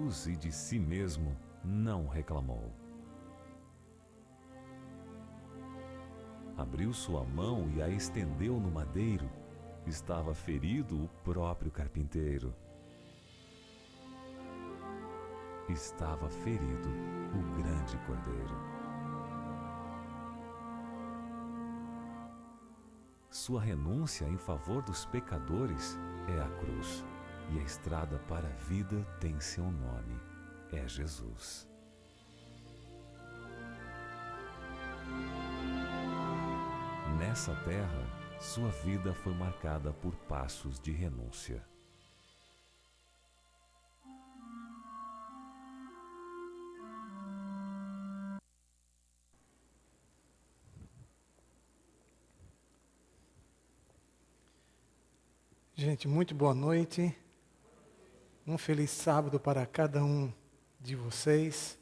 cruz e de si mesmo não reclamou. Abriu sua mão e a estendeu no madeiro. Estava ferido o próprio carpinteiro. Estava ferido o grande Cordeiro. Sua renúncia em favor dos pecadores é a cruz, e a estrada para a vida tem seu nome, é Jesus. Nessa terra, sua vida foi marcada por passos de renúncia. Gente, muito boa noite. Um feliz sábado para cada um de vocês.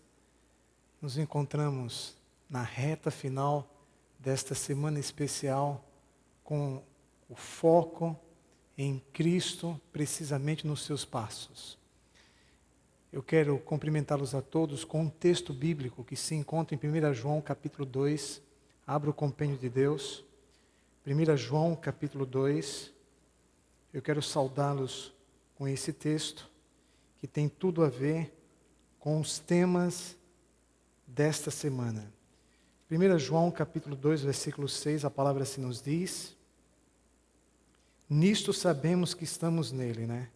Nos encontramos na reta final desta semana especial com o foco em Cristo, precisamente nos seus passos. Eu quero cumprimentá-los a todos com um texto bíblico que se encontra em 1 João capítulo 2. Abra o compêndio de Deus. 1 João capítulo 2. Eu quero saudá-los com esse texto, que tem tudo a ver com os temas desta semana. 1 João capítulo 2, versículo 6, a palavra assim nos diz: nisto sabemos que estamos nele, né?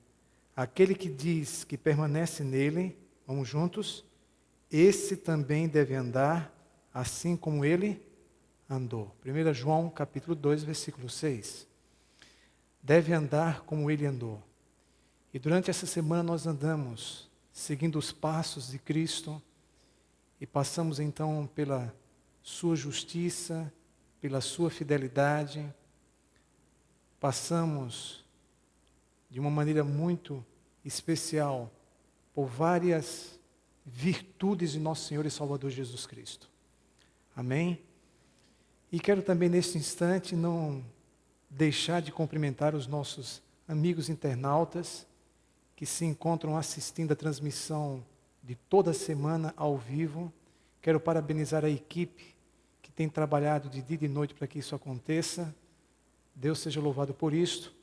Aquele que diz que permanece nele, vamos juntos, esse também deve andar assim como ele andou. 1 João capítulo 2, versículo 6. Deve andar como ele andou. E durante essa semana nós andamos seguindo os passos de Cristo e passamos então pela sua justiça, pela sua fidelidade. Passamos de uma maneira muito especial por várias virtudes de nosso Senhor e Salvador Jesus Cristo. Amém? E quero também neste instante não deixar de cumprimentar os nossos amigos internautas que se encontram assistindo a transmissão de toda semana ao vivo. Quero parabenizar a equipe que tem trabalhado de dia e de noite para que isso aconteça. Deus seja louvado por isto,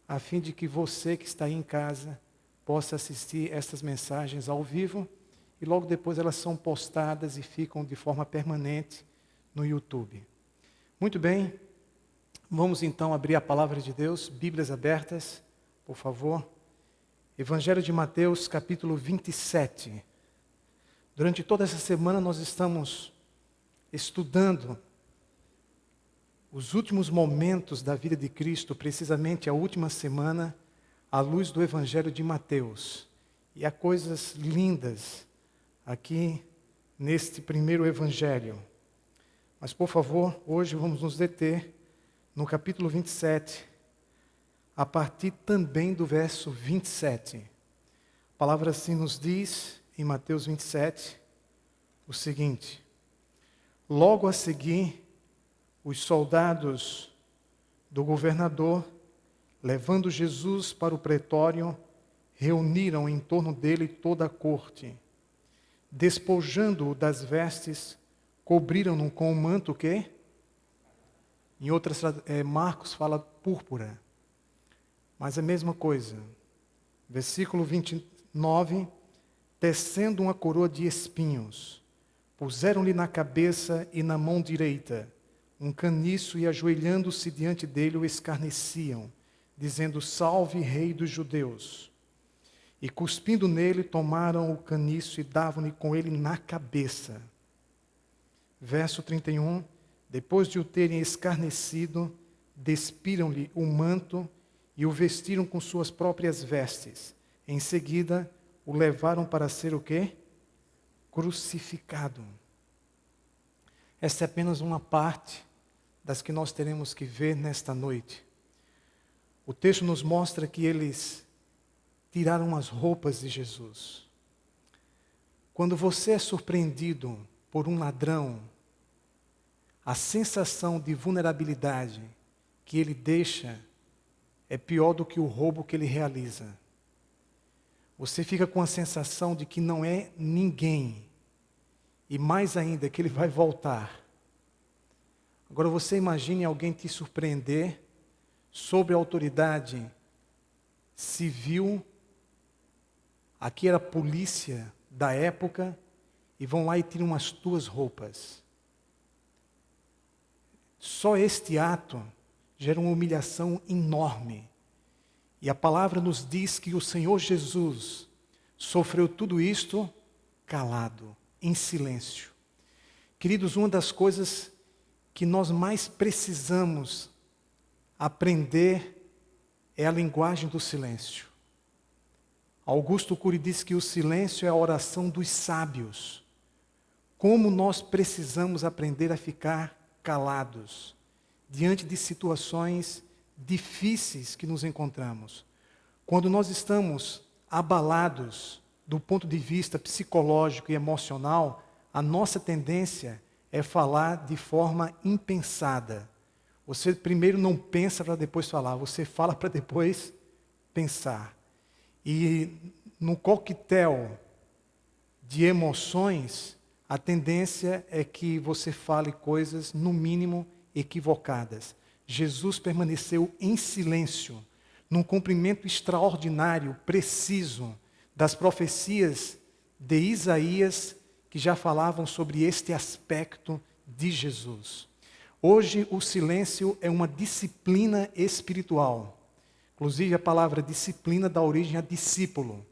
a fim de que você que está aí em casa possa assistir estas mensagens ao vivo e logo depois elas são postadas e ficam de forma permanente no YouTube. Muito bem. Vamos então abrir a palavra de Deus, Bíblias abertas, por favor. Evangelho de Mateus, capítulo 27. Durante toda essa semana nós estamos estudando os últimos momentos da vida de Cristo, precisamente a última semana, à luz do Evangelho de Mateus. E há coisas lindas aqui neste primeiro Evangelho. Mas, por favor, hoje vamos nos deter no capítulo 27, a partir também do verso 27. A palavra assim nos diz, em Mateus 27, o seguinte: logo a seguir, os soldados do governador, levando Jesus para o pretório, reuniram em torno dele toda a corte. Despojando-o das vestes, cobriram-no com um manto que? Em outras, Marcos fala púrpura. Mas é a mesma coisa. Versículo 29. Tecendo uma coroa de espinhos, puseram-lhe na cabeça e na mão direita um caniço e ajoelhando-se diante dele o escarneciam, dizendo: salve, rei dos judeus. E cuspindo nele, tomaram o caniço e davam-lhe com ele na cabeça. Verso 31. Depois de o terem escarnecido, despiram-lhe o manto e o vestiram com suas próprias vestes. Em seguida, o levaram para ser o quê? Crucificado. Esta é apenas uma parte das que nós teremos que ver nesta noite. O texto nos mostra que eles tiraram as roupas de Jesus. Quando você é surpreendido por um ladrão, a sensação de vulnerabilidade que ele deixa é pior do que o roubo que ele realiza. você fica com a sensação de que não é ninguém. E mais ainda, que ele vai voltar. Agora você imagine alguém te surpreender sobre a autoridade civil. Aqui era a polícia da época, e vão lá e tiram as tuas roupas. Só este ato gera uma humilhação enorme. E a palavra nos diz que o Senhor Jesus sofreu tudo isto calado, em silêncio. Queridos, uma das coisas que nós mais precisamos aprender é a linguagem do silêncio. Augusto Cury diz que o silêncio é a oração dos sábios. Como nós precisamos aprender a ficar calados diante de situações difíceis que nos encontramos. Quando nós estamos abalados do ponto de vista psicológico e emocional, a nossa tendência é falar de forma impensada. Você primeiro não pensa para depois falar, você fala para depois pensar. E no coquetel de emoções, a tendência é que você fale coisas, no mínimo, equivocadas. Jesus permaneceu em silêncio, num cumprimento extraordinário, preciso, das profecias de Isaías, que já falavam sobre este aspecto de Jesus. Hoje, o silêncio é uma disciplina espiritual. Inclusive, a palavra disciplina dá origem a discípulo.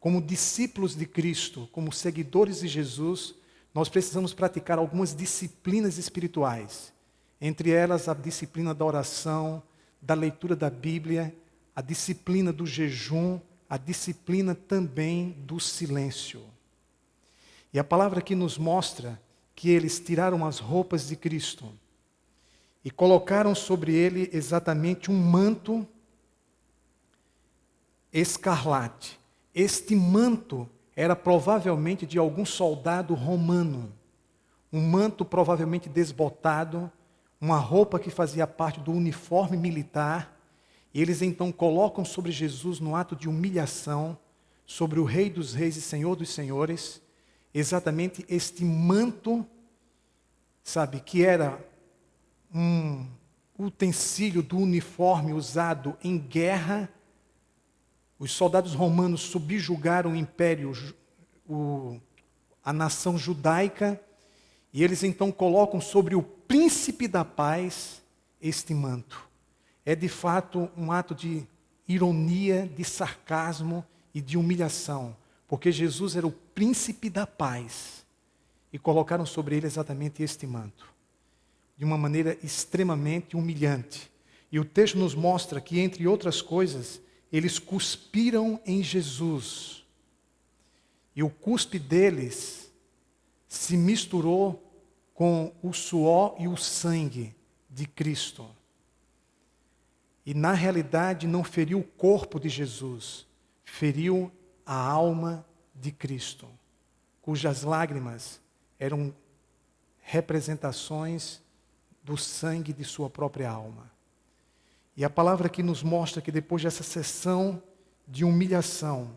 Como discípulos de Cristo, como seguidores de Jesus, nós precisamos praticar algumas disciplinas espirituais. Entre elas, a disciplina da oração, da leitura da Bíblia, a disciplina do jejum, a disciplina também do silêncio. E a palavra aqui nos mostra que eles tiraram as roupas de Cristo e colocaram sobre ele exatamente um manto escarlate. Este manto era provavelmente de algum soldado romano. Um manto provavelmente desbotado, uma roupa que fazia parte do uniforme militar. E eles então colocam sobre Jesus no ato de humilhação, sobre o Rei dos Reis e Senhor dos Senhores, exatamente este manto, sabe, que era um utensílio do uniforme usado em guerra. Os soldados romanos subjugaram o império, a nação judaica, e eles então colocam sobre o príncipe da paz este manto. É de fato um ato de ironia, de sarcasmo e de humilhação, porque Jesus era o príncipe da paz, e colocaram sobre ele exatamente este manto, de uma maneira extremamente humilhante. E o texto nos mostra que, entre outras coisas, eles cuspiram em Jesus. E o cuspe deles se misturou com o suor e o sangue de Cristo. E na realidade não feriu o corpo de Jesus, feriu a alma de Cristo, cujas lágrimas eram representações do sangue de sua própria alma. E a palavra aqui nos mostra que depois dessa sessão de humilhação,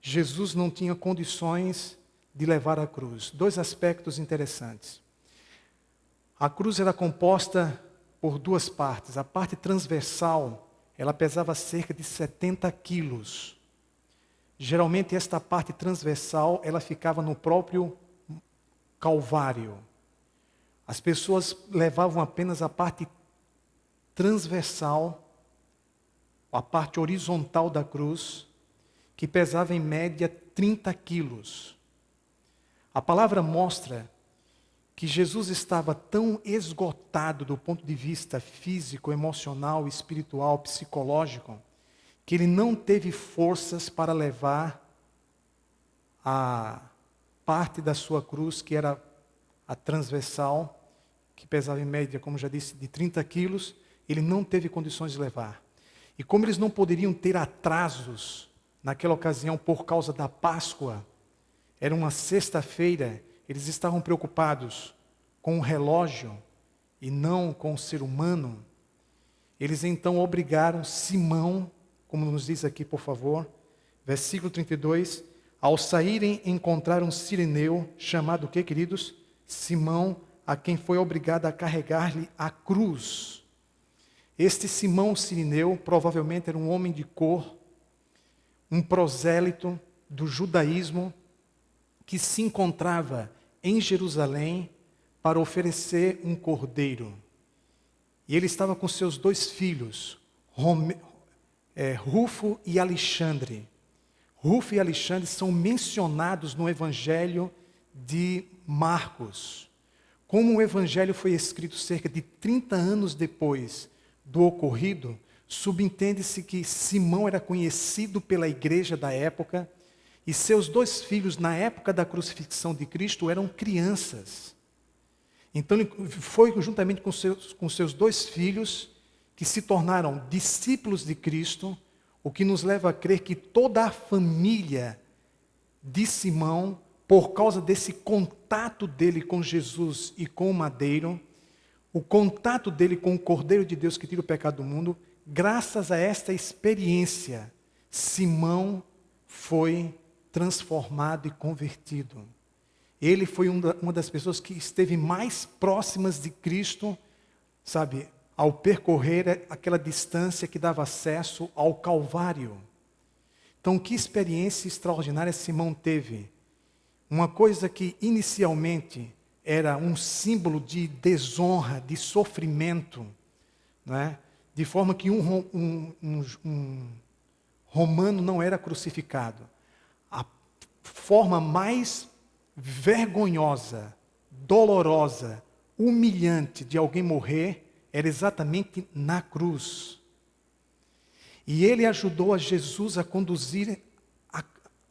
Jesus não tinha condições de levar a cruz. Dois aspectos interessantes. A cruz era composta por duas partes. A parte transversal, ela pesava cerca de 70 quilos. Geralmente esta parte transversal, ela ficava no próprio Calvário. As pessoas levavam apenas a parte transversal, a parte horizontal da cruz, que pesava em média 30 quilos. A palavra mostra que Jesus estava tão esgotado do ponto de vista físico, emocional, espiritual, psicológico, que ele não teve forças para levar a parte da sua cruz, que era a transversal, que pesava em média, como já disse, de 30 quilos, ele não teve condições de levar. E como eles não poderiam ter atrasos naquela ocasião por causa da Páscoa, era uma sexta-feira, eles estavam preocupados com o relógio e não com o ser humano. Eles então obrigaram Simão como nos diz aqui, por favor. Versículo 32. Ao saírem, encontraram um sireneu, chamado o quê, queridos? Simão, a quem foi obrigado a carregar-lhe a cruz. Este Simão sirineu provavelmente era um homem de cor, um prosélito do judaísmo, que se encontrava em Jerusalém para oferecer um cordeiro. E ele estava com seus 2 filhos, Rufo e Alexandre. Rufo e Alexandre são mencionados no Evangelho de Marcos. Como o Evangelho foi escrito cerca de 30 anos depois do ocorrido, subentende-se que Simão era conhecido pela igreja da época e seus 2 filhos, na época da crucifixão de Cristo, eram crianças. Então, ele foi juntamente com seus 2 filhos que se tornaram discípulos de Cristo, o que nos leva a crer que toda a família de Simão, por causa desse contato dele com Jesus e com o madeiro, o contato dele com o Cordeiro de Deus que tira o pecado do mundo, graças a esta experiência, Simão foi transformado e convertido. Ele foi uma das pessoas que esteve mais próximas de Cristo, sabe, ao percorrer aquela distância que dava acesso ao Calvário. Então, que experiência extraordinária Simão teve. Uma coisa que inicialmente era um símbolo de desonra, de sofrimento, não é? De forma que um romano não era crucificado. A forma mais vergonhosa, dolorosa, humilhante de alguém morrer era exatamente na cruz. E ele ajudou a Jesus a conduzir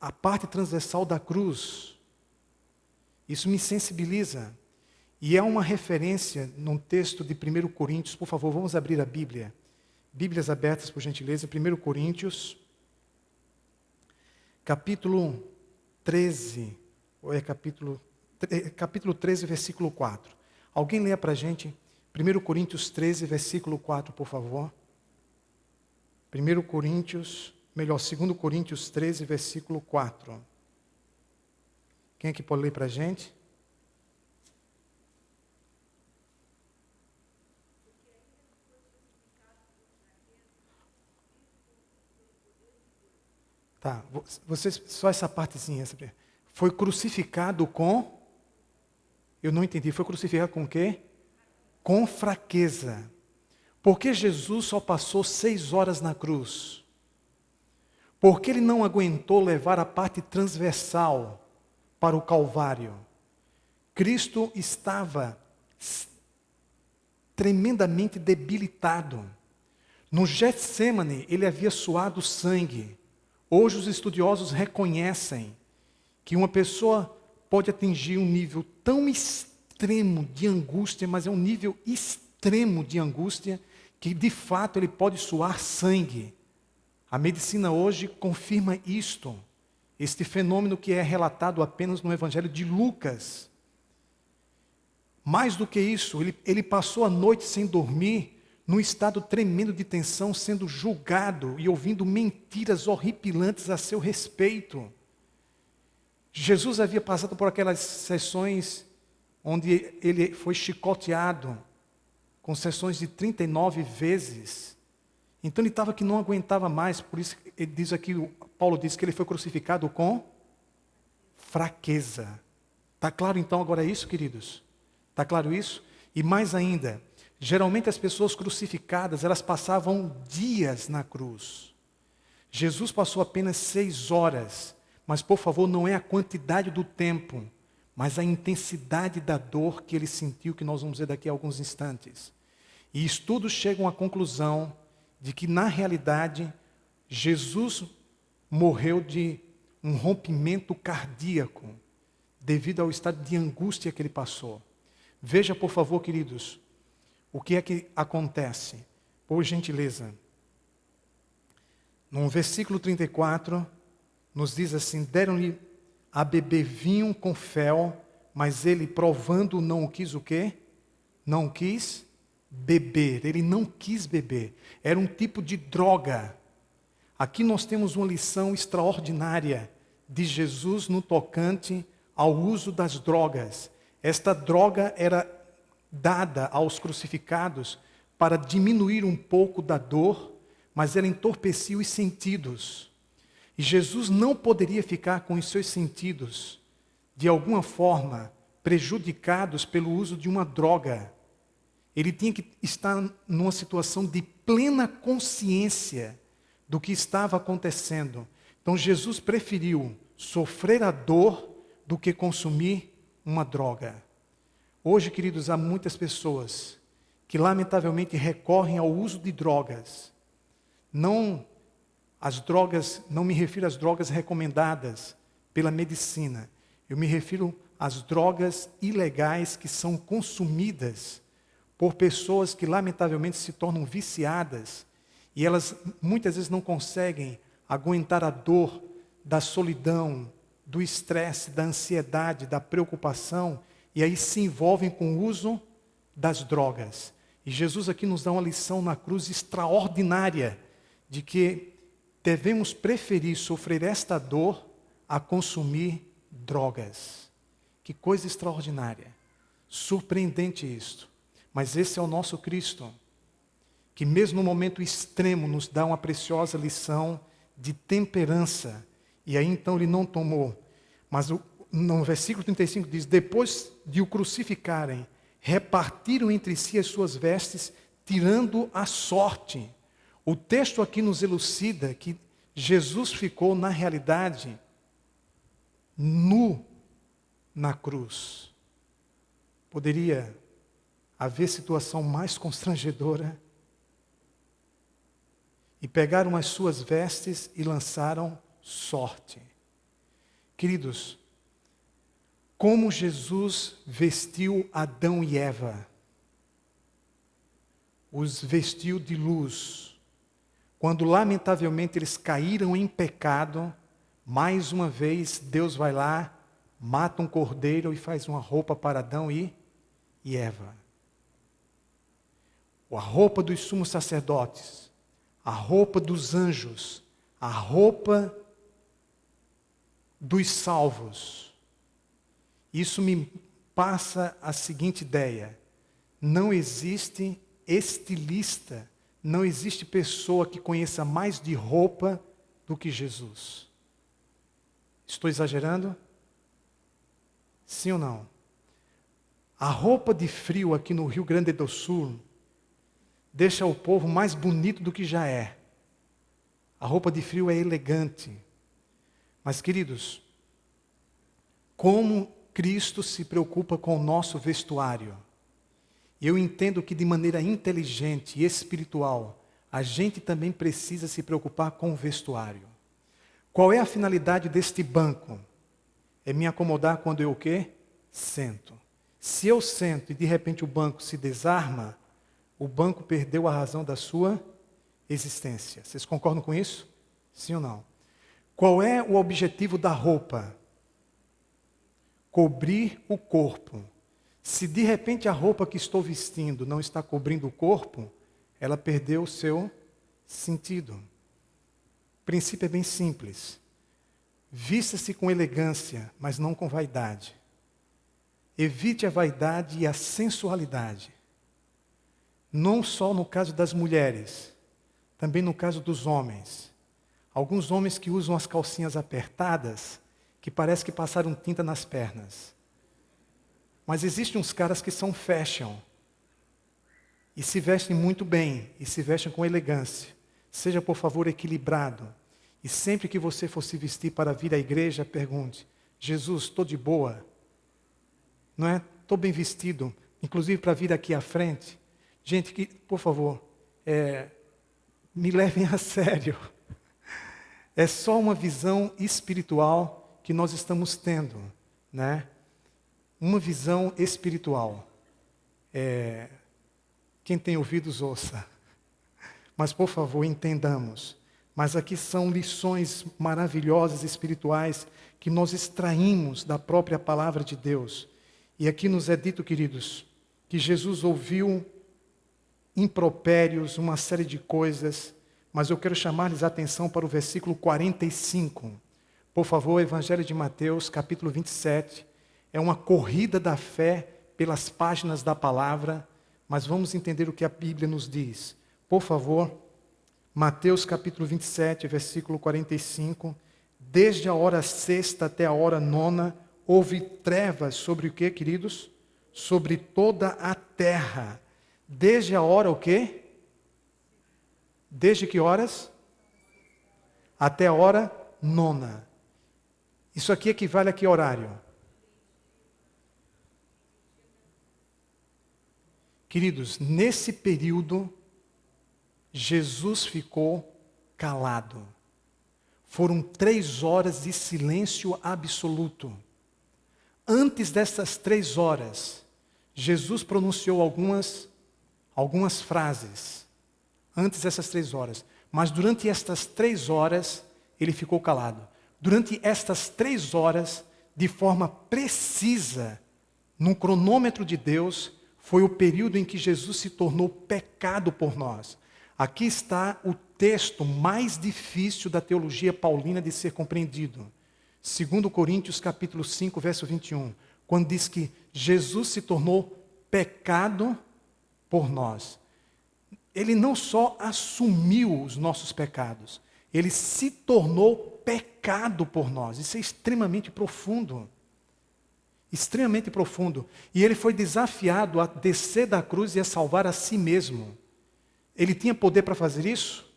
a parte transversal da cruz. Isso me sensibiliza. E é uma referência num texto de 1 Coríntios. Por favor, vamos abrir a Bíblia. Bíblias abertas, por gentileza. 1 Coríntios, capítulo 13. Ou é capítulo 13, versículo 4. Alguém leia para a gente 1 Coríntios 13, versículo 4, por favor. 2 Coríntios 13, versículo 4. Quem é que pode ler para a gente? Tá, vocês, só essa partezinha. Foi crucificado com... Eu não entendi, foi crucificado com o quê? Com fraqueza. Porque Jesus só passou 6 horas na cruz? Porque ele não aguentou levar a parte transversal para o Calvário. Cristo estava tremendamente debilitado. No Getsêmani, ele havia suado sangue. Hoje os estudiosos reconhecem que uma pessoa pode atingir um nível tão extremo de angústia, mas é um nível extremo de angústia, que de fato ele pode suar sangue. A medicina hoje confirma isto, este fenômeno que é relatado apenas no Evangelho de Lucas. Mais do que isso, ele passou a noite sem dormir, num estado tremendo de tensão, sendo julgado e ouvindo mentiras horripilantes a seu respeito. Jesus havia passado por aquelas sessões onde ele foi chicoteado, com sessões de 39 vezes. Então ele estava que não aguentava mais, por isso ele diz aqui, Paulo diz que ele foi crucificado com fraqueza. Está claro então agora isso, queridos? Está claro isso? E mais ainda, geralmente as pessoas crucificadas, elas passavam dias na cruz. Jesus passou apenas 6 horas, mas por favor, não é a quantidade do tempo, mas a intensidade da dor que ele sentiu, que nós vamos ver daqui a alguns instantes. E estudos chegam à conclusão de que, na realidade, Jesus morreu de um rompimento cardíaco, devido ao estado de angústia que ele passou. Veja, por favor, queridos, o que é que acontece? Por gentileza. No versículo 34, nos diz assim: deram-lhe a beber vinho com fel, mas ele, provando, não o quis o quê? Não quis beber. Ele não quis beber. Era um tipo de droga. Aqui nós temos uma lição extraordinária de Jesus no tocante ao uso das drogas. Esta droga era dada aos crucificados para diminuir um pouco da dor, mas ela entorpecia os sentidos. E Jesus não poderia ficar com os seus sentidos, de alguma forma, prejudicados pelo uso de uma droga. Ele tinha que estar numa situação de plena consciência do que estava acontecendo. Então Jesus preferiu sofrer a dor do que consumir uma droga. Hoje, queridos, há muitas pessoas que lamentavelmente recorrem ao uso de drogas. Não me refiro às drogas recomendadas pela medicina. Eu me refiro às drogas ilegais que são consumidas por pessoas que lamentavelmente se tornam viciadas e elas muitas vezes não conseguem aguentar a dor da solidão, do estresse, da ansiedade, da preocupação, e aí se envolvem com o uso das drogas. E Jesus aqui nos dá uma lição na cruz extraordinária de que devemos preferir sofrer esta dor a consumir drogas. Que coisa extraordinária, surpreendente isto. Mas esse é o nosso Cristo, que mesmo no momento extremo nos dá uma preciosa lição de temperança. E aí então ele não tomou. Mas no versículo 35 diz, depois de o crucificarem, repartiram entre si as suas vestes, tirando a sorte. O texto aqui nos elucida que Jesus ficou, na realidade, nu na cruz. Poderia haver situação mais constrangedora? E pegaram as suas vestes e lançaram sorte. Queridos, como Jesus vestiu Adão e Eva, os vestiu de luz. Quando lamentavelmente eles caíram em pecado, mais uma vez Deus vai lá, mata um cordeiro e faz uma roupa para Adão e Eva. A roupa dos sumos sacerdotes, a roupa dos anjos, a roupa dos salvos. Isso me passa a seguinte ideia: não existe estilista, não existe pessoa que conheça mais de roupa do que Jesus. Estou exagerando? Sim ou não? A roupa de frio aqui no Rio Grande do Sul deixa o povo mais bonito do que já é. A roupa de frio é elegante. Mas, queridos, como Cristo se preocupa com o nosso vestuário? Eu entendo que de maneira inteligente e espiritual, a gente também precisa se preocupar com o vestuário. Qual é a finalidade deste banco? É me acomodar quando eu o quê? Sento. Se eu sento e de repente o banco se desarma, o banco perdeu a razão da sua existência. Vocês concordam com isso? Sim ou não? Qual é o objetivo da roupa? Cobrir o corpo. Se de repente a roupa que estou vestindo não está cobrindo o corpo, ela perdeu o seu sentido. O princípio é bem simples. Vista-se com elegância, mas não com vaidade. Evite a vaidade e a sensualidade. Não só no caso das mulheres, também no caso dos homens. Alguns homens que usam as calcinhas apertadas, que parece que passaram tinta nas pernas. Mas existem uns caras que são fashion. E se vestem muito bem, e se vestem com elegância. Seja, por favor, equilibrado. E sempre que você for se vestir para vir à igreja, pergunte: Jesus, estou de boa? Não é? Estou bem vestido, inclusive para vir aqui à frente. Gente, que, por favor, me levem a sério. É só uma visão espiritual que nós estamos tendo, né? Uma visão espiritual. Quem tem ouvidos, ouça. Mas, por favor, entendamos. Mas aqui são lições maravilhosas espirituais que nós extraímos da própria palavra de Deus. E aqui nos é dito, queridos, que Jesus ouviu impropérios, uma série de coisas, mas eu quero chamar-lhes a atenção para o versículo 45. Por favor, Evangelho de Mateus, capítulo 27. É uma corrida da fé pelas páginas da palavra, mas vamos entender o que a Bíblia nos diz. Por favor, Mateus capítulo 27, versículo 45. Desde a hora sexta até a hora nona, houve trevas sobre o que, queridos? Sobre toda a terra. Desde a hora o quê? Desde que horas? Até a hora nona. Isso aqui equivale a que horário? Queridos, nesse período, Jesus ficou calado. Foram 3 horas de silêncio absoluto. Antes dessas 3 horas, Jesus pronunciou algumas frases. Antes dessas 3 horas. Mas durante estas 3 horas, ele ficou calado. Durante estas 3 horas, de forma precisa, no cronômetro de Deus, foi o período em que Jesus se tornou pecado por nós. Aqui está o texto mais difícil da teologia paulina de ser compreendido. 2 Coríntios capítulo 5, verso 21, quando diz que Jesus se tornou pecado por nós. Ele não só assumiu os nossos pecados, ele se tornou pecado por nós. Isso é extremamente profundo. Extremamente profundo. E ele foi desafiado a descer da cruz e a salvar a si mesmo. Ele tinha poder para fazer isso?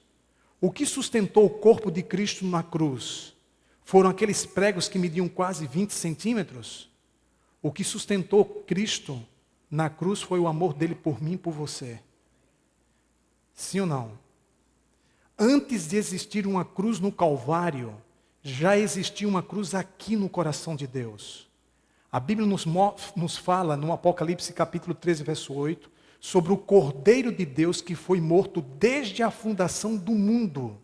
O que sustentou o corpo de Cristo na cruz? Foram aqueles pregos que mediam quase 20 centímetros? O que sustentou Cristo na cruz foi o amor dele por mim e por você. Sim ou não? Antes de existir uma cruz no Calvário, já existia uma cruz aqui no coração de Deus. A Bíblia nos fala no Apocalipse capítulo 13, verso 8, sobre o Cordeiro de Deus que foi morto desde a fundação do mundo.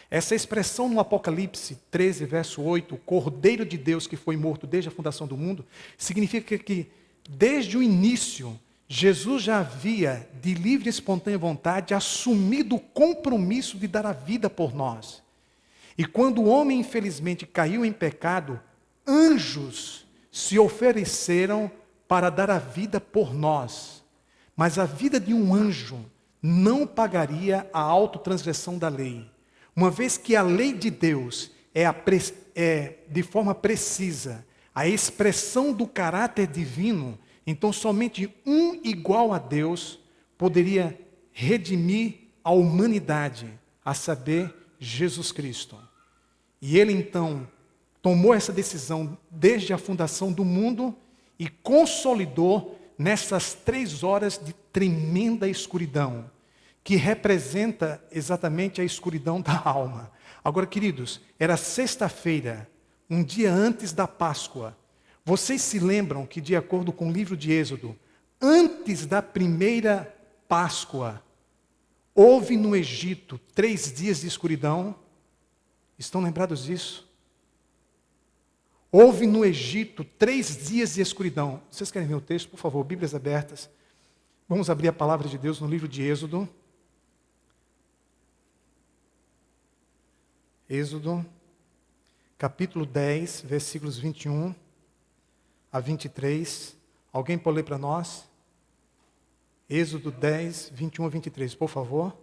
Essa expressão no Apocalipse 13, verso 8, o Cordeiro de Deus que foi morto desde a fundação do mundo, significa que desde o início, Jesus já havia, de livre e espontânea vontade, assumido o compromisso de dar a vida por nós. E quando o homem, infelizmente, caiu em pecado, anjos se ofereceram para dar a vida por nós. Mas a vida de um anjo não pagaria a autotransgressão da lei. Uma vez que a lei de Deus é de forma precisa a expressão do caráter divino, então somente um igual a Deus poderia redimir a humanidade, a saber, Jesus Cristo. E ele então tomou essa decisão desde a fundação do mundo e consolidou nessas 3 horas de tremenda escuridão, que representa exatamente a escuridão da alma. Agora, queridos, era sexta-feira, um dia antes da Páscoa. Vocês se lembram que, de acordo com o livro de Êxodo, antes da primeira Páscoa, houve no Egito 3 dias de escuridão? Estão lembrados disso? Houve no Egito 3 dias de escuridão. Vocês querem ver o texto? Por favor, Bíblias abertas. Vamos abrir a palavra de Deus no livro de Êxodo. Êxodo, capítulo 10, versículos 21 a 23. Alguém pode ler para nós? Êxodo 10, 21 a 23, por favor.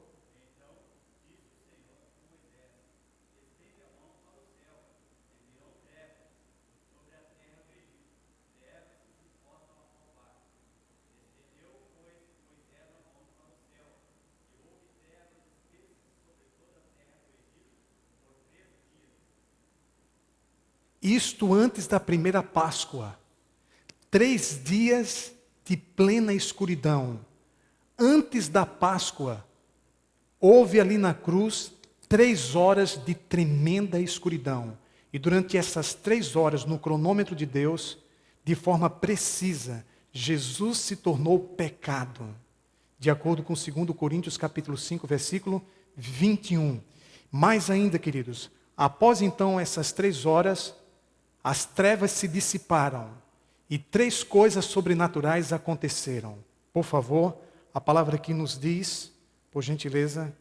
Isto antes da primeira Páscoa. 3 dias de plena escuridão. Antes da Páscoa, houve ali na cruz 3 horas de tremenda escuridão. E durante essas 3 horas, no cronômetro de Deus, de forma precisa, Jesus se tornou pecado. De acordo com 2 Coríntios capítulo 5, versículo 21. Mais ainda, queridos, após então essas 3 horas, as trevas se dissiparam e 3 coisas sobrenaturais aconteceram. Por favor, a palavra aqui nos diz, por gentileza,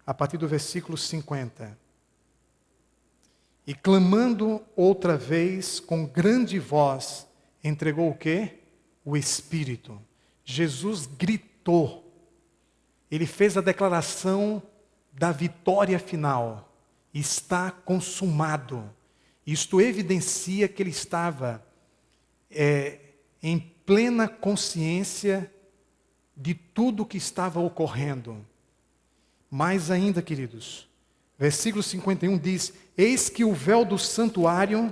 a partir do versículo 50. E clamando outra vez com grande voz, entregou o quê? O Espírito. Jesus gritou. Ele fez a declaração da vitória final. Está consumado. Isto evidencia que ele estava em plena consciência de tudo o que estava ocorrendo. Mais ainda, queridos, versículo 51 diz: eis que o véu do santuário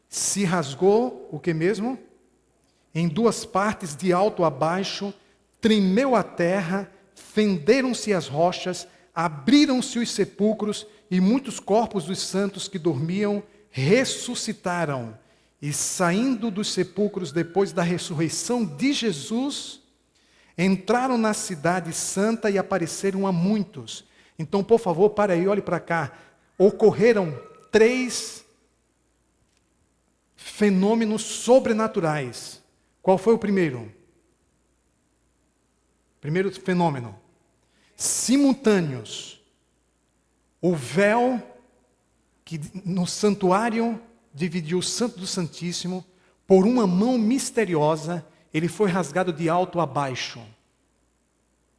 se rasgou, o que mesmo? Em duas partes, de alto a baixo, tremeu a terra, fenderam-se as rochas, abriram-se os sepulcros, e muitos corpos dos santos que dormiam ressuscitaram. E saindo dos sepulcros depois da ressurreição de Jesus, entraram na cidade santa e apareceram a muitos. Então, por favor, para aí, olhe para cá. Ocorreram 3 fenômenos sobrenaturais. Qual foi o primeiro? Primeiro fenômeno. Simultâneos. O véu que no santuário dividiu o Santo do Santíssimo, por uma mão misteriosa, ele foi rasgado de alto a baixo.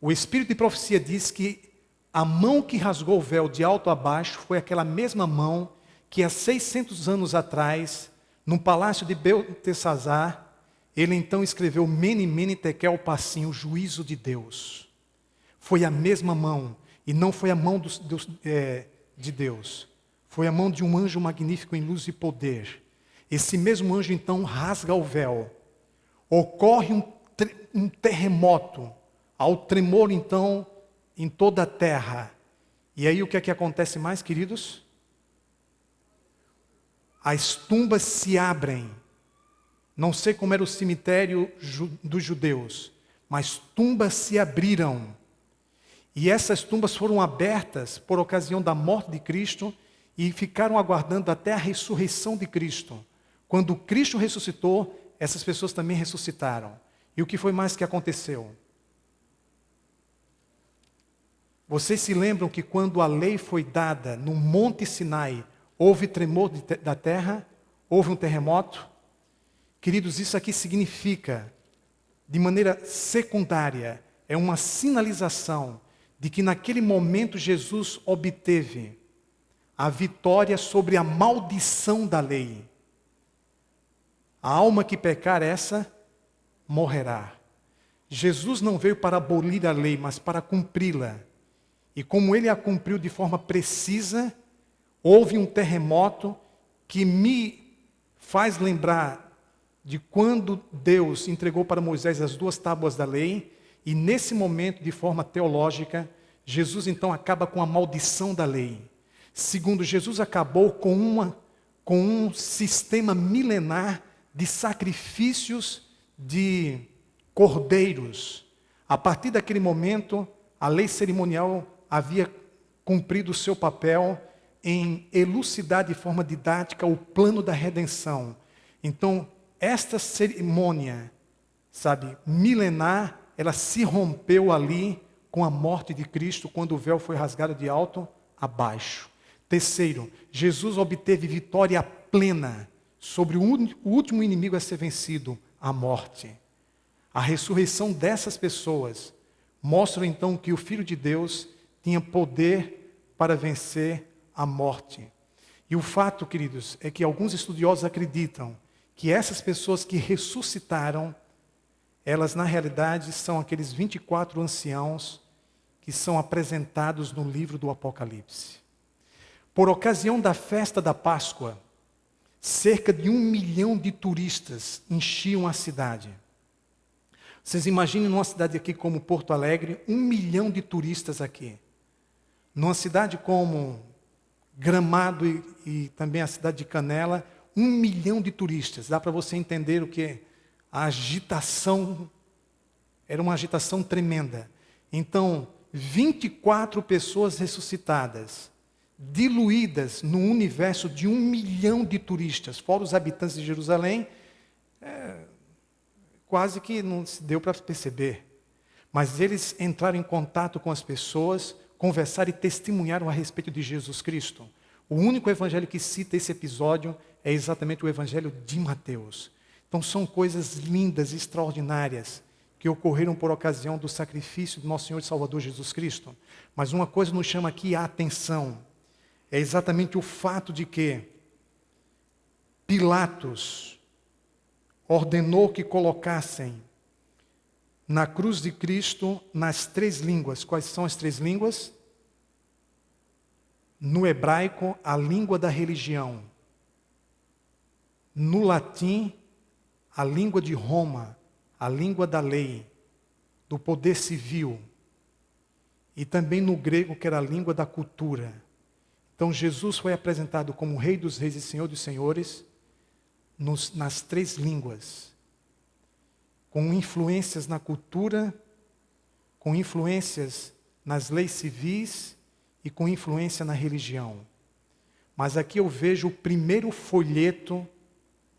O Espírito de profecia diz que a mão que rasgou o véu de alto a baixo foi aquela mesma mão que há 600 anos atrás, no palácio de Beltesazar, ele então escreveu Mene, Mene, Tekel, Parsim, o juízo de Deus. Foi a mesma mão, e não foi a mão de Deus. Foi a mão de um anjo magnífico em luz e poder. Esse mesmo anjo então rasga o véu. Ocorre um terremoto. Há o tremor então em toda a terra. E aí o que é que acontece mais, queridos? As tumbas se abrem. Não sei como era o cemitério dos judeus, mas tumbas se abriram. E essas tumbas foram abertas por ocasião da morte de Cristo e ficaram aguardando até a ressurreição de Cristo. Quando Cristo ressuscitou, essas pessoas também ressuscitaram. E o que foi mais que aconteceu? Vocês se lembram que quando a lei foi dada no Monte Sinai, houve tremor da terra? Houve um terremoto? Queridos, isso aqui significa, de maneira secundária, é uma sinalização de que naquele momento Jesus obteve a vitória sobre a maldição da lei. A alma que pecar essa, morrerá. Jesus não veio para abolir a lei, mas para cumpri-la. E como ele a cumpriu de forma precisa, houve um terremoto que me faz lembrar de quando Deus entregou para Moisés as 2 tábuas da lei, e nesse momento, de forma teológica, Jesus então acaba com a maldição da lei. Segundo, Jesus acabou com um sistema milenar de sacrifícios de cordeiros. A partir daquele momento, a lei cerimonial havia cumprido o seu papel em elucidar de forma didática o plano da redenção. Então, esta cerimônia, milenar, ela se rompeu ali com a morte de Cristo, quando o véu foi rasgado de alto a baixo. Terceiro, Jesus obteve vitória plena sobre o último inimigo a ser vencido, a morte. A ressurreição dessas pessoas mostra então que o Filho de Deus tinha poder para vencer a morte. E o fato, queridos, é que alguns estudiosos acreditam que essas pessoas que ressuscitaram, elas na realidade são aqueles 24 anciãos que são apresentados no livro do Apocalipse. Por ocasião da festa da Páscoa, cerca de 1 milhão de turistas enchiam a cidade. Vocês imaginem numa cidade aqui como Porto Alegre, 1 milhão de turistas aqui. Numa cidade como Gramado e também a cidade de Canela, 1 milhão de turistas. Dá para você entender o que a agitação, era uma agitação tremenda. Então, 24 pessoas ressuscitadas, diluídas no universo de 1 milhão de turistas, fora os habitantes de Jerusalém, quase que não se deu para perceber. Mas eles entraram em contato com as pessoas, conversaram e testemunharam a respeito de Jesus Cristo. O único evangelho que cita esse episódio é exatamente o evangelho de Mateus. Então são coisas lindas, extraordinárias, que ocorreram por ocasião do sacrifício do nosso Senhor e Salvador Jesus Cristo. Mas uma coisa nos chama aqui a atenção, é exatamente o fato de que Pilatos ordenou que colocassem na cruz de Cristo nas 3 línguas. Quais são as 3 línguas? No hebraico, a língua da religião. No latim, a língua de Roma, a língua da lei, do poder civil. E também no grego, que era a língua da cultura. Então Jesus foi apresentado como Rei dos Reis e Senhor dos Senhores nas 3 línguas, com influências na cultura, com influências nas leis civis e com influência na religião. Mas aqui eu vejo o primeiro folheto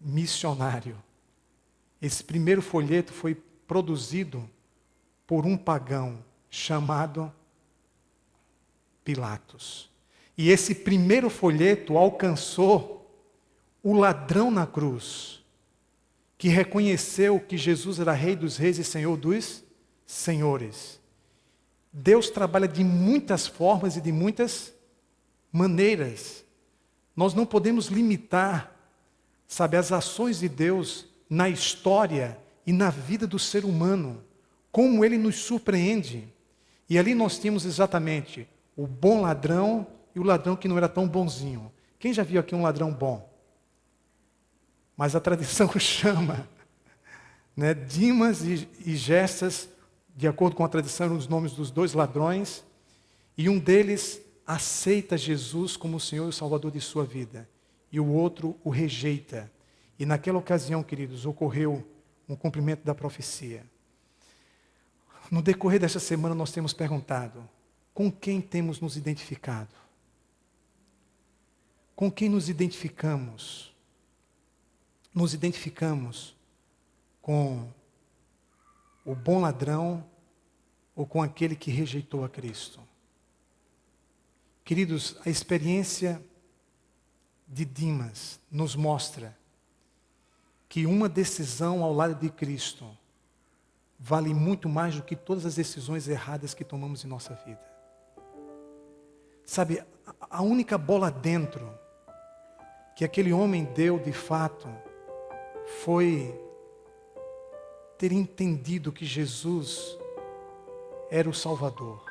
missionário. Esse primeiro folheto foi produzido por um pagão chamado Pilatos. E esse primeiro folheto alcançou o ladrão na cruz, que reconheceu que Jesus era Rei dos Reis e Senhor dos Senhores. Deus trabalha de muitas formas e de muitas maneiras. Nós não podemos limitar, as ações de Deus na história e na vida do ser humano, como Ele nos surpreende. E ali nós tínhamos exatamente o bom ladrão e o ladrão que não era tão bonzinho. Quem já viu aqui um ladrão bom? Mas a tradição chama, Dimas e Gessas, de acordo com a tradição, eram os nomes dos 2 ladrões, e um deles aceita Jesus como o Senhor e o Salvador de sua vida, e o outro o rejeita. E naquela ocasião, queridos, ocorreu um cumprimento da profecia. No decorrer desta semana nós temos perguntado, com quem temos nos identificado? Com quem nos identificamos? Nos identificamos com o bom ladrão ou com aquele que rejeitou a Cristo? Queridos, a experiência de Dimas nos mostra que uma decisão ao lado de Cristo vale muito mais do que todas as decisões erradas que tomamos em nossa vida. A única bola dentro que aquele homem deu de fato foi ter entendido que Jesus era o Salvador.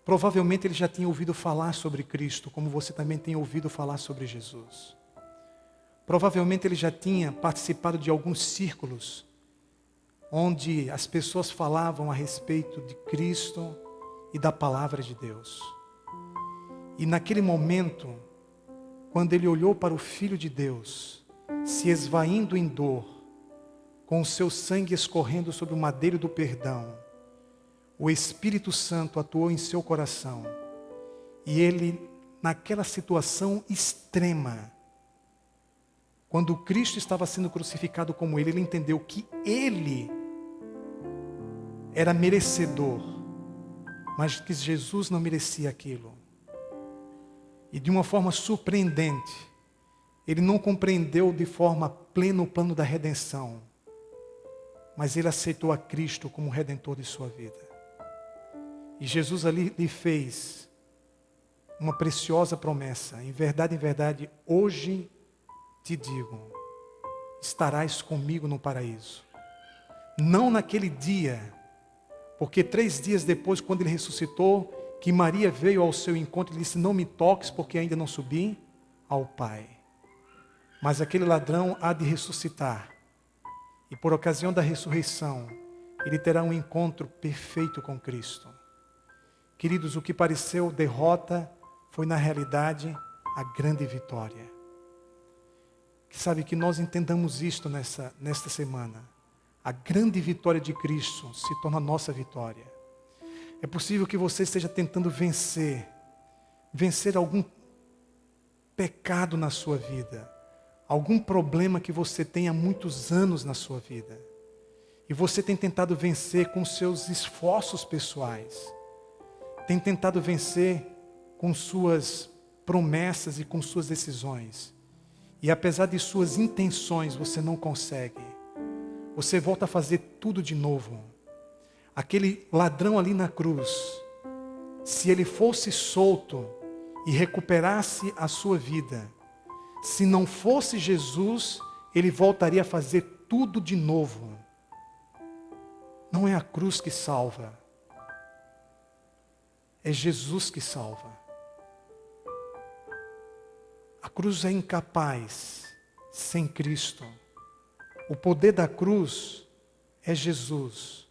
Provavelmente ele já tinha ouvido falar sobre Cristo, como você também tem ouvido falar sobre Jesus. Provavelmente ele já tinha participado de alguns círculos onde as pessoas falavam a respeito de Cristo e da palavra de Deus. E naquele momento, quando ele olhou para o Filho de Deus, se esvaindo em dor, com o seu sangue escorrendo sobre o madeiro do perdão, o Espírito Santo atuou em seu coração. E ele, naquela situação extrema, quando Cristo estava sendo crucificado como ele entendeu que ele era merecedor, mas que Jesus não merecia aquilo. E de uma forma surpreendente, ele não compreendeu de forma plena o plano da redenção, mas ele aceitou a Cristo como Redentor de sua vida. E Jesus ali lhe fez uma preciosa promessa. Em verdade, hoje te digo, estarás comigo no paraíso. Não naquele dia, porque 3 dias depois, quando ele ressuscitou, que Maria veio ao seu encontro e disse, não me toques, porque ainda não subi ao Pai. Mas aquele ladrão há de ressuscitar. E por ocasião da ressurreição, ele terá um encontro perfeito com Cristo. Queridos, o que pareceu derrota, foi na realidade a grande vitória. Que nós entendamos isto nesta semana. A grande vitória de Cristo se torna a nossa vitória. É possível que você esteja tentando vencer algum pecado na sua vida, algum problema que você tem há muitos anos na sua vida. E você tem tentado vencer com seus esforços pessoais. tem tentado vencer com suas promessas e com suas decisões. E apesar de suas intenções, você não consegue. Você volta a fazer tudo de novo. Aquele ladrão ali na cruz, se ele fosse solto e recuperasse a sua vida, se não fosse Jesus, ele voltaria a fazer tudo de novo. Não é a cruz que salva. É Jesus que salva. A cruz é incapaz sem Cristo. O poder da cruz é Jesus.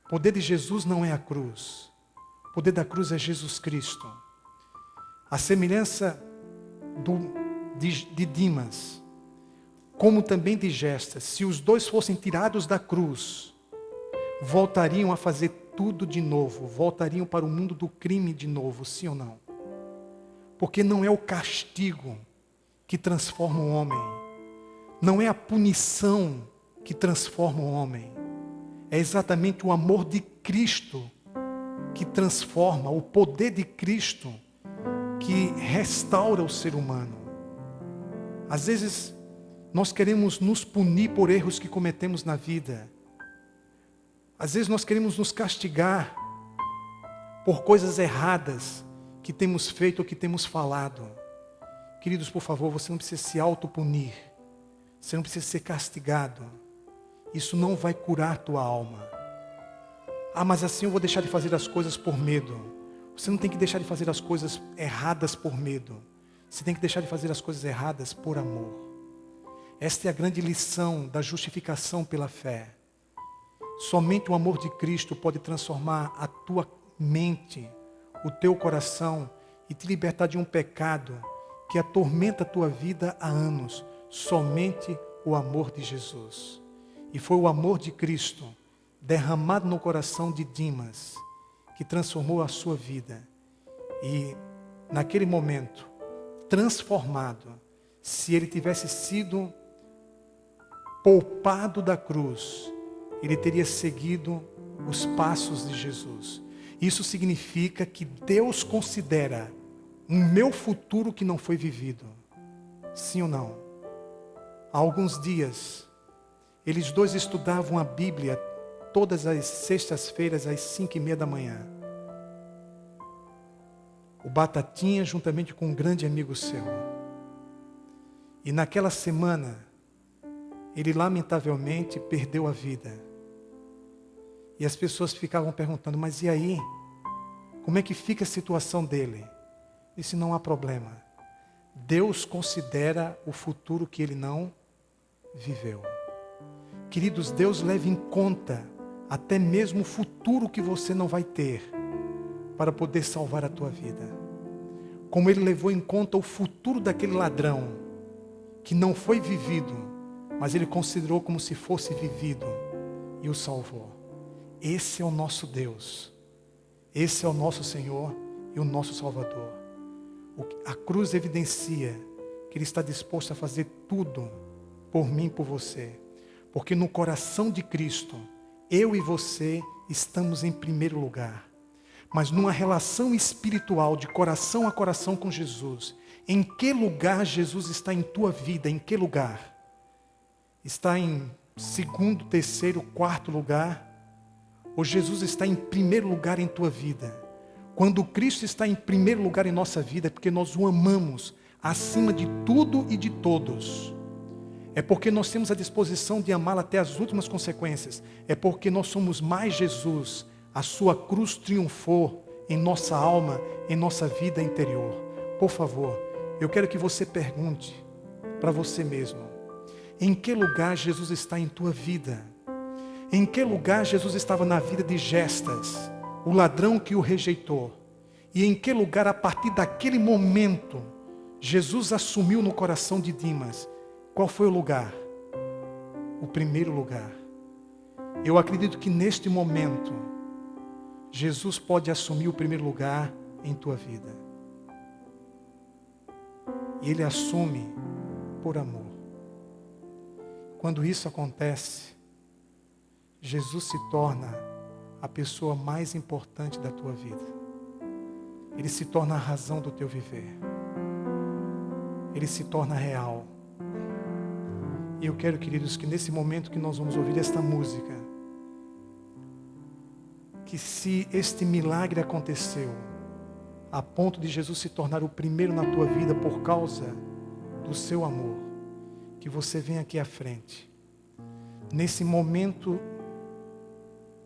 O poder de Jesus não é a cruz. O poder da cruz é Jesus Cristo. A semelhança de Dimas, como também de Gestas, se os dois fossem tirados da cruz, voltariam a fazer tudo de novo, voltariam para o mundo do crime de novo, sim ou não? Porque não é o castigo que transforma o homem, não é a punição que transforma o homem, é exatamente o amor de Cristo que transforma, o poder de Cristo que restaura o ser humano. Às vezes, nós queremos nos punir por erros que cometemos na vida. Às vezes nós queremos nos castigar por coisas erradas que temos feito ou que temos falado. Queridos, por favor, você não precisa se autopunir. Você não precisa ser castigado. Isso não vai curar a tua alma. Ah, mas assim eu vou deixar de fazer as coisas por medo. Você não tem que deixar de fazer as coisas erradas por medo. Você tem que deixar de fazer as coisas erradas por amor. Esta é a grande lição da justificação pela fé. Somente o amor de Cristo pode transformar a tua mente, o teu coração e te libertar de um pecado que atormenta a tua vida há anos. Somente o amor de Jesus. E foi o amor de Cristo derramado no coração de Dimas que transformou a sua vida. E naquele momento, transformado, se ele tivesse sido poupado da cruz, ele teria seguido os passos de Jesus. Isso significa que Deus considera um meu futuro que não foi vivido. Sim ou não? Há alguns dias, eles dois estudavam a Bíblia todas as sextas-feiras às 5:30 da manhã. O Batatinha juntamente com um grande amigo seu. E naquela semana, ele lamentavelmente perdeu a vida. E as pessoas ficavam perguntando, mas e aí? Como é que fica a situação dele? Disse, não há problema. Deus considera o futuro que ele não viveu. Queridos, Deus leva em conta até mesmo o futuro que você não vai ter para poder salvar a tua vida. Como ele levou em conta o futuro daquele ladrão que não foi vivido, mas ele considerou como se fosse vivido e o salvou. Esse é o nosso Deus. Esse é o nosso Senhor e o nosso Salvador. A cruz evidencia que Ele está disposto a fazer tudo por mim e por você. Porque no coração de Cristo, eu e você estamos em primeiro lugar. Mas numa relação espiritual, de coração a coração com Jesus, em que lugar Jesus está em tua vida? Em que lugar? Está em segundo, terceiro, quarto lugar? Ou Jesus está em primeiro lugar em tua vida? Quando Cristo está em primeiro lugar em nossa vida, é porque nós o amamos acima de tudo e de todos. É porque nós temos a disposição de amá-lo até as últimas consequências. É porque nós somos mais Jesus. A sua cruz triunfou em nossa alma, em nossa vida interior. Por favor, eu quero que você pergunte para você mesmo. Em que lugar Jesus está em tua vida? Em que lugar Jesus estava na vida de Gestas, o ladrão que o rejeitou? E em que lugar, a partir daquele momento, Jesus assumiu no coração de Dimas? Qual foi o lugar? O primeiro lugar. Eu acredito que neste momento, Jesus pode assumir o primeiro lugar em tua vida. E Ele assume por amor. Quando isso acontece, Jesus se torna a pessoa mais importante da tua vida. Ele se torna a razão do teu viver. Ele se torna real. E eu quero, queridos, que nesse momento que nós vamos ouvir esta música, que se este milagre aconteceu, a ponto de Jesus se tornar o primeiro na tua vida por causa do seu amor, que você venha aqui à frente, nesse momento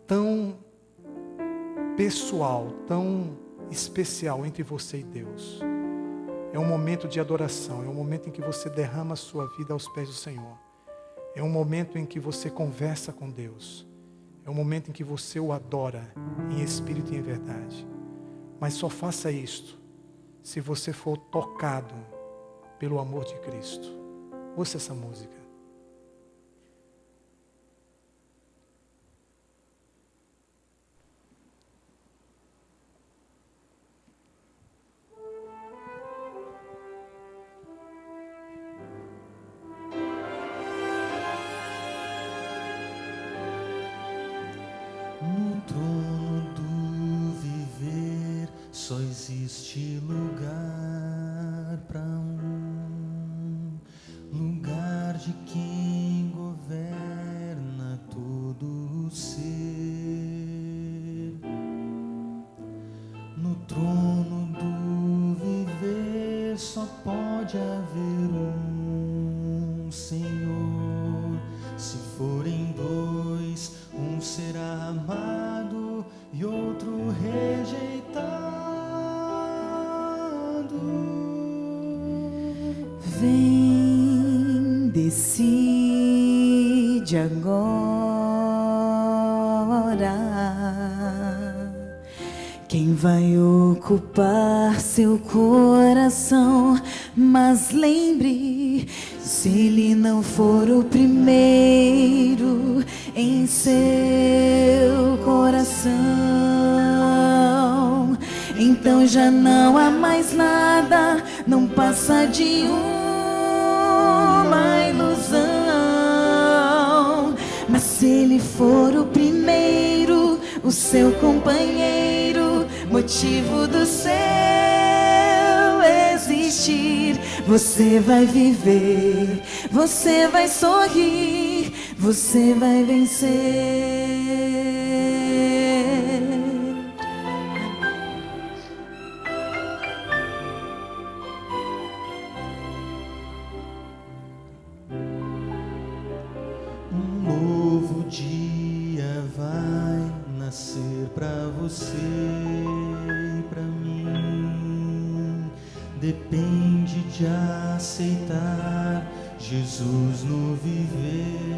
tão pessoal, tão especial entre você e Deus. É um momento de adoração, é um momento em que você derrama a sua vida aos pés do Senhor. É um momento em que você conversa com Deus. É um momento em que você o adora em espírito e em verdade. Mas só faça isto se você for tocado pelo amor de Cristo. Ouça essa música. No trono do viver só existe lugar para lugar de quem governa todo o ser. No trono do viver só pode haver um Senhor. Se forem dois, um será amado e outro rejeitado. Vem, decide agora quem vai ocupar seu coração. Mas lembre, se ele não for o primeiro em seu coração, então já não há mais nada, não passa de uma ilusão. Mas se ele for o primeiro, o seu companheiro, motivo do seu existir, você vai viver, você vai sorrir, você vai vencer. Um novo dia vai nascer pra você e pra mim. Depende de aceitar Jesus no viver.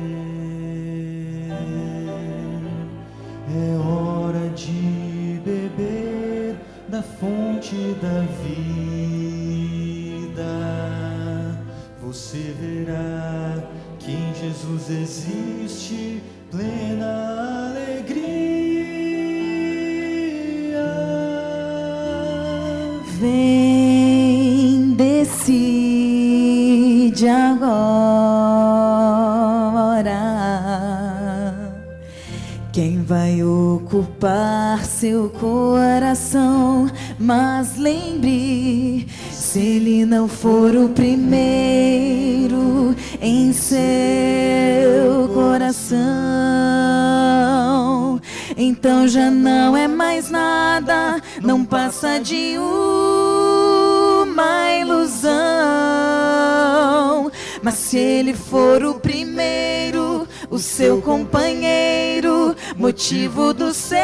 É hora de beber da fonte da vida. Você verá que em Jesus existe plena alegria. Vem, decide agora quem vai ocupar seu coração. Mas lembre, se ele não for o primeiro em seu coração, então já não é mais nada, não passa de uma ilusão. Mas se ele for o primeiro, o seu companheiro, motivo do seu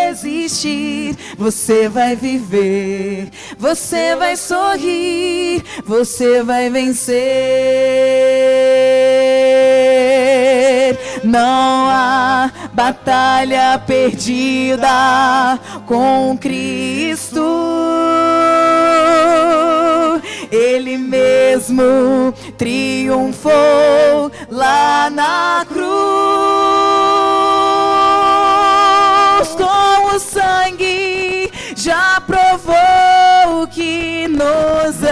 existir, você vai viver, você vai sorrir, você vai vencer. Não há batalha perdida com Cristo. Ele mesmo triunfou lá na cruz. Com o sangue já provou que nos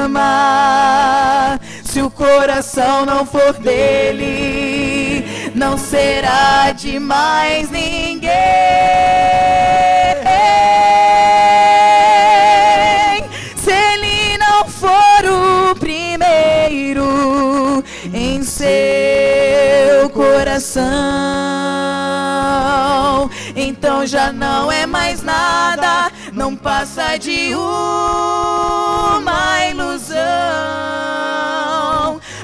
ama. Se o coração não for dele, não será de mais ninguém. Se ele não for o primeiro em seu coração, então já não é mais nada, não passa de uma ilusão.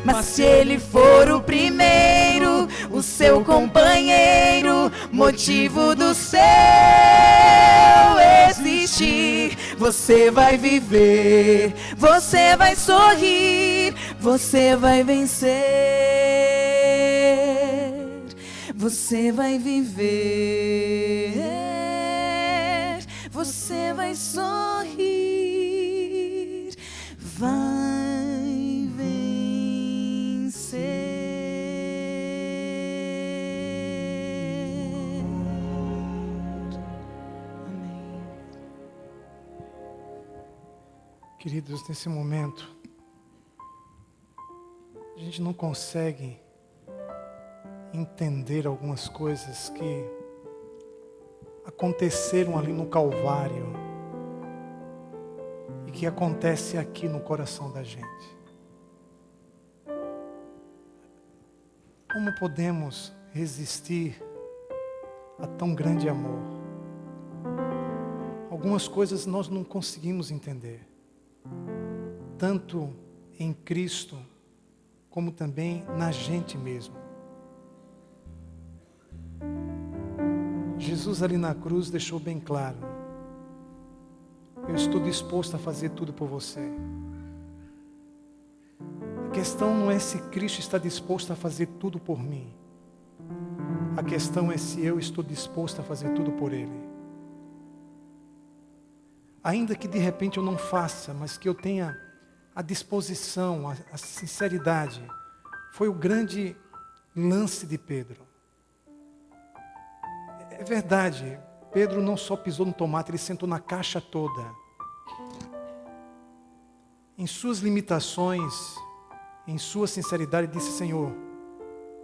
Mas se ele for o primeiro, o seu companheiro, motivo do seu existir, você vai viver, você vai sorrir, você vai vencer, você vai viver, você vai sorrir, vai vencer. Amém. Queridos, nesse momento, a gente não consegue entender algumas coisas que aconteceram ali no Calvário e que acontece aqui no coração da gente. Como podemos resistir a tão grande amor? Algumas coisas nós não conseguimos entender, tanto em Cristo como também na gente mesmo. Jesus ali na cruz deixou bem claro: eu estou disposto a fazer tudo por você. A questão não é se Cristo está disposto a fazer tudo por mim. A questão é se eu estou disposto a fazer tudo por Ele. Ainda que de repente eu não faça, mas que eu tenha a disposição, a sinceridade. Foi o grande lance de Pedro. É verdade, Pedro não só pisou no tomate, ele sentou na caixa toda. Em suas limitações, em sua sinceridade, disse: Senhor,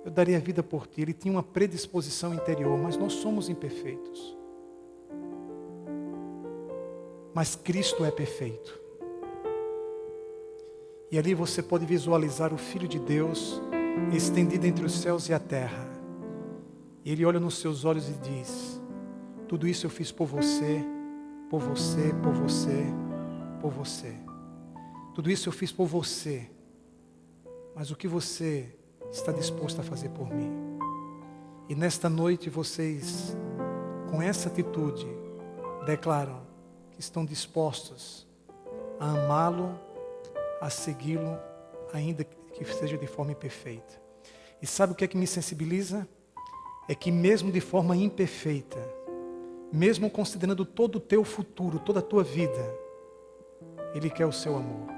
eu daria a vida por ti. Ele tinha uma predisposição interior, mas nós somos imperfeitos. Mas Cristo é perfeito. E ali você pode visualizar o Filho de Deus estendido entre os céus e a terra. E Ele olha nos seus olhos e diz: tudo isso eu fiz por você, por você, por você, por você. Tudo isso eu fiz por você. Mas o que você está disposto a fazer por mim? E nesta noite vocês, com essa atitude, declaram que estão dispostos a amá-lo, a segui-lo, ainda que seja de forma imperfeita. E sabe o que é que me sensibiliza? É que mesmo de forma imperfeita, mesmo considerando todo o teu futuro, toda a tua vida, Ele quer o seu amor.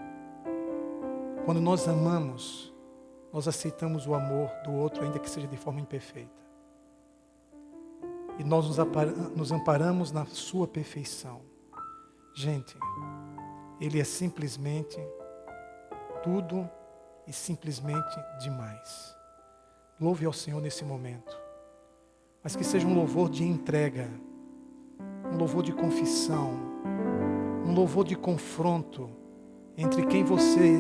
Quando nós amamos, nós aceitamos o amor do outro, ainda que seja de forma imperfeita. E nós nos amparamos na sua perfeição. Gente, Ele é simplesmente tudo e simplesmente demais. Louve ao Senhor nesse momento. Mas que seja um louvor de entrega, um louvor de confissão, um louvor de confronto entre quem você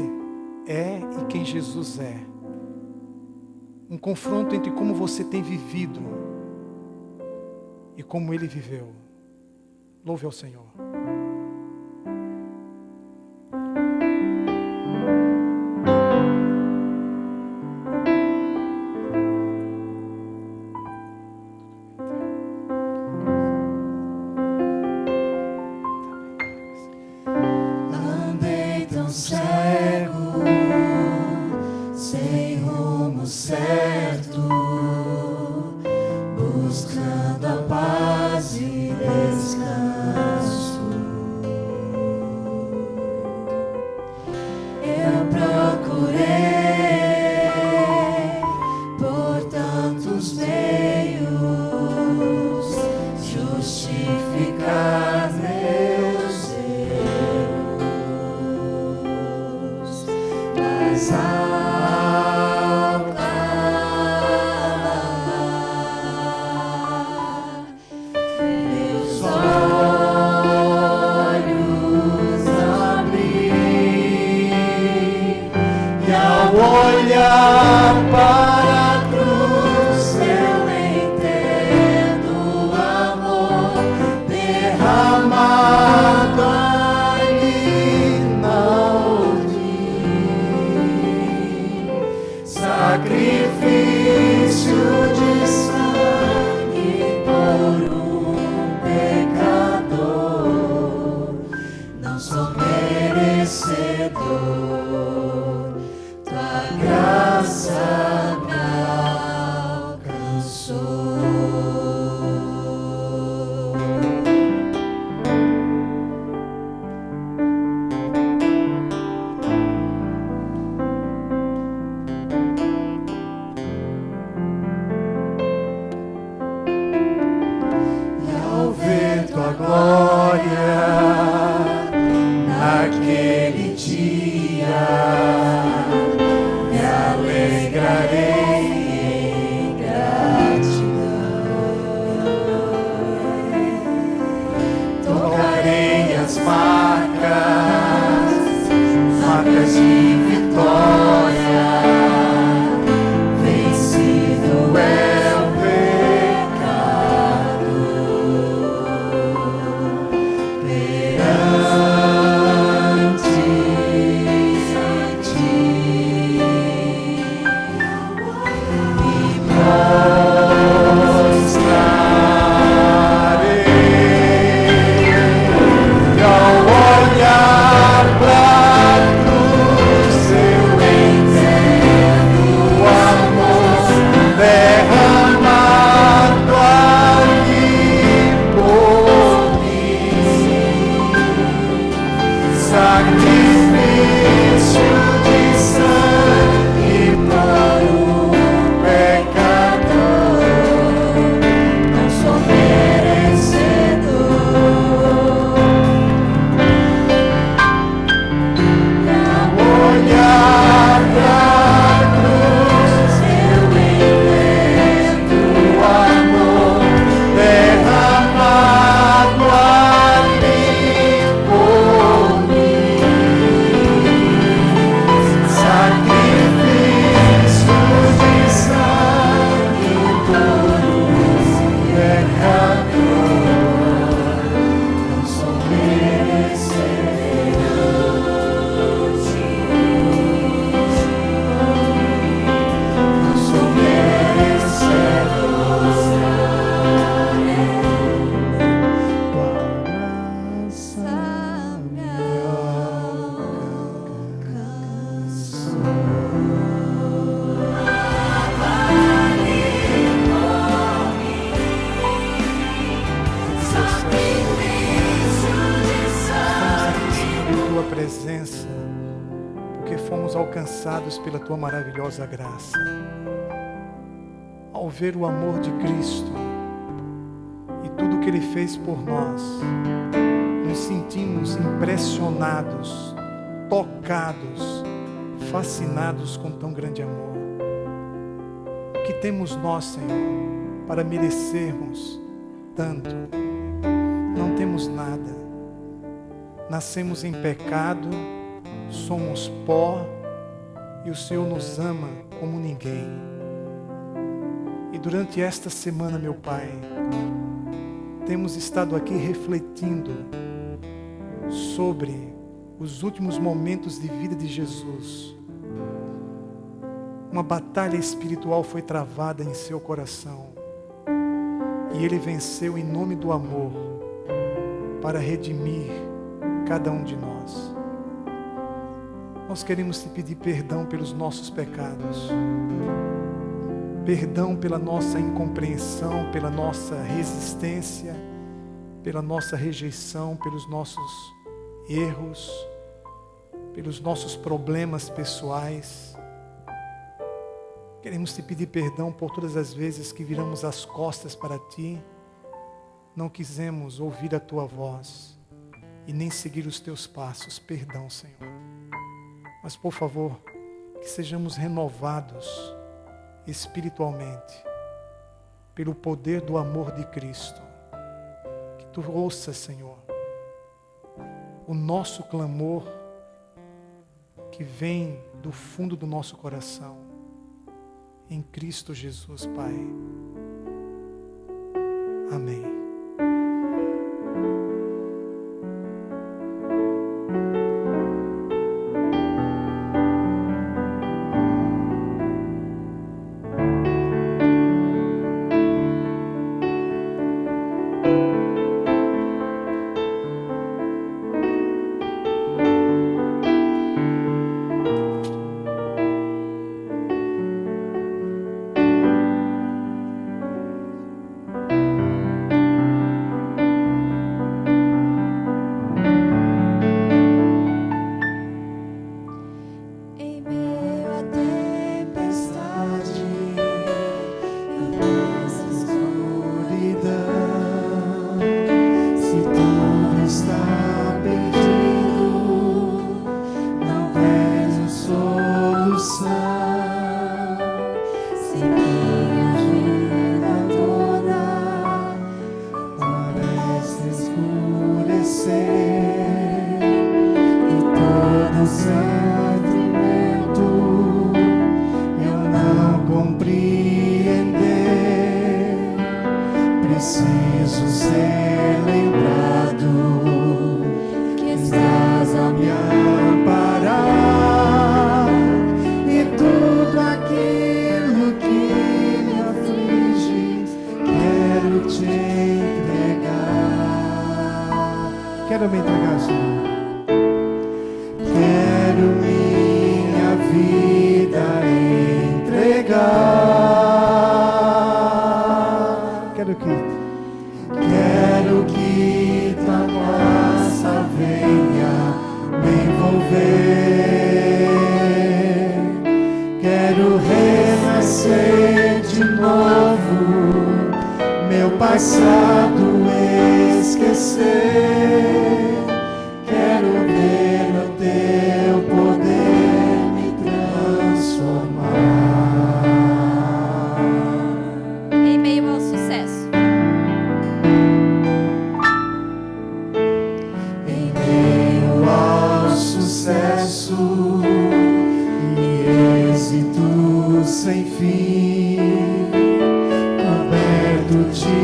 é e quem Jesus é. Um confronto entre como você tem vivido e como Ele viveu. Louve ao Senhor. olhar para a cruz, eu entendo o amor derramado ali na origem, sacrifício de sangue por um pecador, não sou merecedor, tua graça me alcançou. E ao ver tua glória naquele dia, me alegrarei em gratidão. Tocarei as marcas de vitória. Vencido é o pecado perante ti. E prostrarei, e ao olhar pra cruz, eu entendo o amor derramado ali por mim, sacrifício de sangue por um pecador, não sou merecedor. Olhar pra cruz, eu entendo o amor derramado ali por mim, sacrifício de sangue por um pecador, não sou merecedor, não sou merecedor, tua graça me Em tua presença, porque fomos alcançados pela tua maravilhosa graça. Ao ver o amor de Cristo e tudo que Ele fez por nós, nos sentimos impressionados, tocados, fascinados com tão grande amor. O que temos nós, Senhor, para merecermos tanto? Não temos nada. Nascemos em pecado, somos pó e o Senhor nos ama como ninguém. E durante esta semana, meu Pai, temos estado aqui refletindo sobre os últimos momentos de vida de Jesus. Uma batalha espiritual foi travada em seu coração e Ele venceu em nome do amor para redimir cada um de nós. Nós queremos te pedir perdão pelos nossos pecados, perdão pela nossa incompreensão, pela nossa resistência, pela nossa rejeição, pelos nossos erros, pelos nossos problemas pessoais. Queremos te pedir perdão por todas as vezes que viramos as costas para ti, não quisemos ouvir a tua voz e nem seguir os teus passos. Perdão, Senhor. Mas, por favor, que sejamos renovados espiritualmente pelo poder do amor de Cristo. Que tu ouças, Senhor, o nosso clamor, que que vem do fundo do nosso coração. Em Cristo Jesus, Pai. Amém. Em meio à tempestade, em nossa escuridão, se tudo está perdido, não vejo solução. Se minha vida toda parece escurecer e todo sofrimento eu não compreender, preciso ser lembrado que estás a me amparar e tudo aquilo que me aflige quero te entregar. Quero me entregar, Senhor. Quero minha vida entregar. Quero que tua graça venha me envolver. Quero renascer de novo, meu passado esquecer. Quero ver o teu poder me transformar. Em meio ao sucesso. Em meio ao sucesso e êxito sem fim, coberto de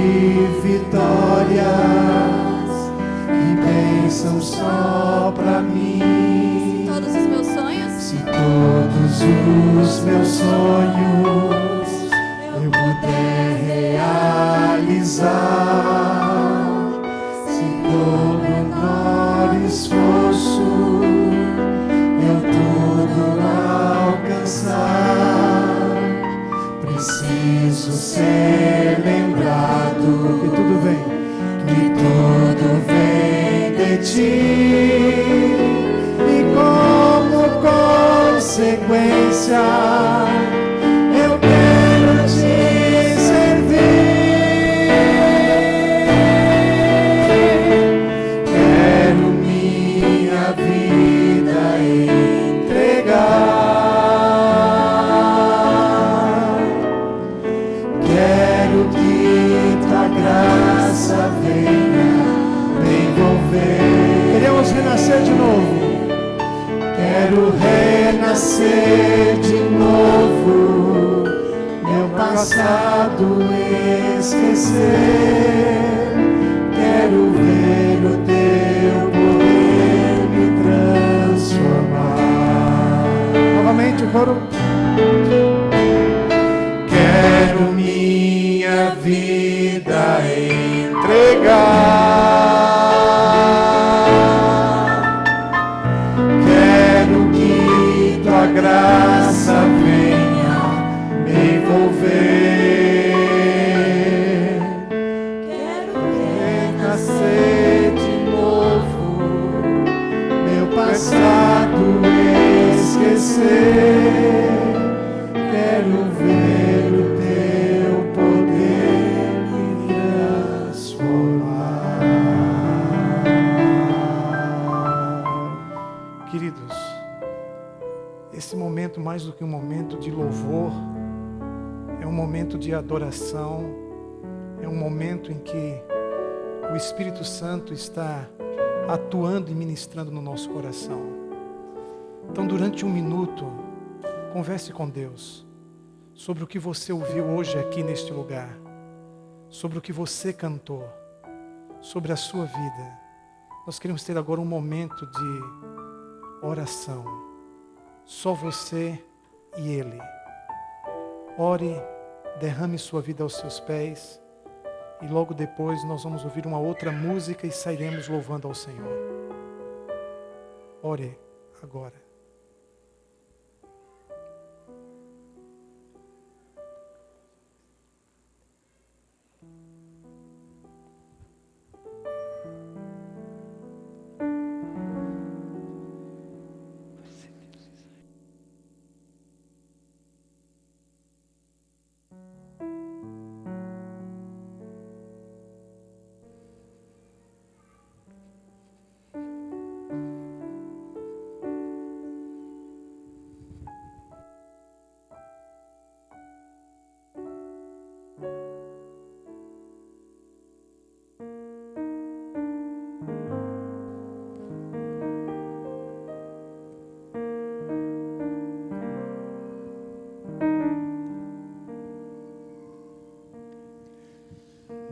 vitórias e bênçãos só pra mim. Todos os meus sonhos. Se todos os meus sonhos eu puder realizar, se todo menor esforço eu tudo alcançar, preciso ser lembrado que tudo vem de ti e como consequência eu quero te servir. Quero minha vida entregar. Quero que tua graça venha me envolver. Queremos renascer de novo. Quero renascer de novo, meu passado esquecer. Quero ver o teu poder me transformar. Novamente o coro. Quero minha vida entregar. Quero que tua graça venha me envolver. Quero renascer de novo, meu passado esquecer. Quero ver o teu poder me transformar. Queridos, esse momento, mais do que um momento de louvor, é um momento de adoração, é um momento em que o Espírito Santo está atuando e ministrando no nosso coração. Então, durante um minuto, converse com Deus sobre o que você ouviu hoje aqui neste lugar, sobre o que você cantou, sobre a sua vida. Nós queremos ter agora um momento de oração, só você e Ele. Ore, derrame sua vida aos seus pés e logo depois nós vamos ouvir uma outra música e sairemos louvando ao Senhor. Ore agora.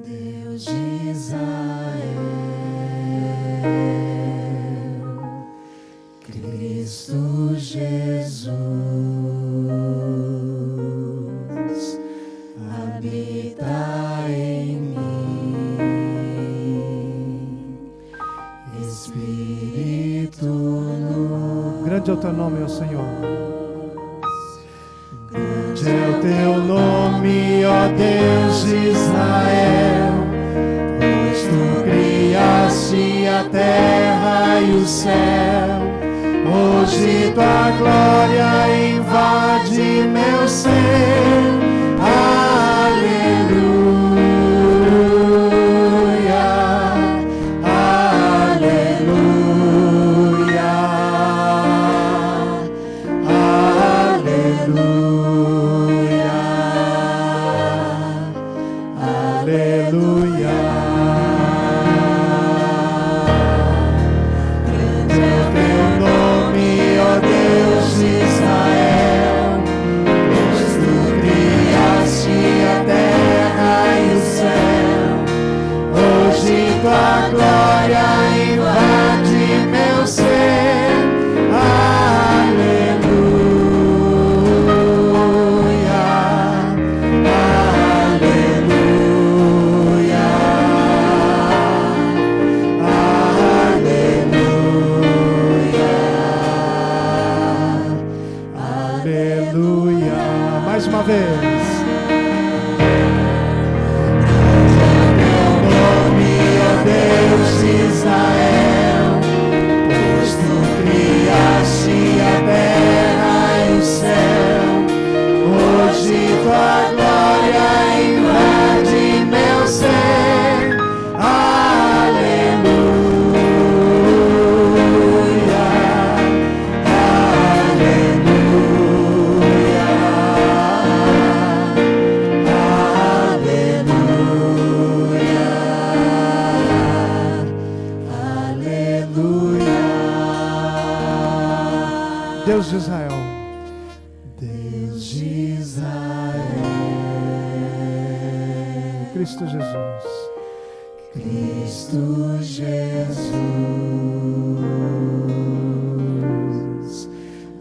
Deus de Israel, Cristo Jesus, habita em mim, Espírito luz. Grande é o teu nome, ó Senhor. Grande é o teu nome, ó Deus de Israel, pois tu criaste a terra e o céu. Hoje tua glória invade meu ser. Aleluia, aleluia, aleluia, aleluia. Grande é o teu nome, ó Deus de Israel, pois tu criaste a terra e o céu. Hoje tua glória invade meu ser. Aleluia, aleluia, aleluia. Mais uma vez. Deus de Israel, pois tu criaste a terra e o céu. Hoje tua glória invade meu ser. Aleluia, aleluia, Deus de Israel, Deus de Israel, Cristo Jesus, Cristo Jesus,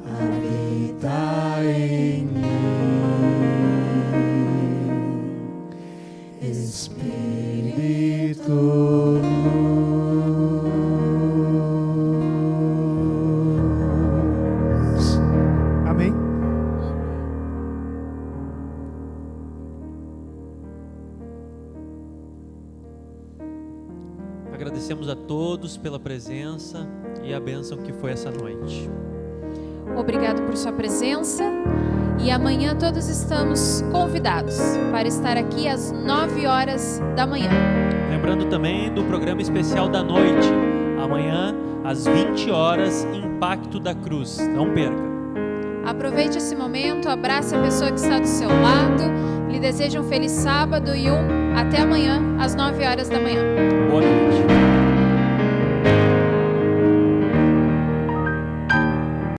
habita em mim, Espírito luz. amém? Agradecemos a todos pela presença e a bênção que foi essa noite. Obrigado por sua presença. E amanhã todos estamos convidados para estar aqui às 9 horas da manhã. Lembrando também do programa especial da noite. Amanhã, às 20 horas, Impacto da Cruz. Não perca. Aproveite esse momento, abrace a pessoa que está do seu lado, lhe desejo um feliz sábado e até amanhã, às 9 horas da manhã. Boa noite.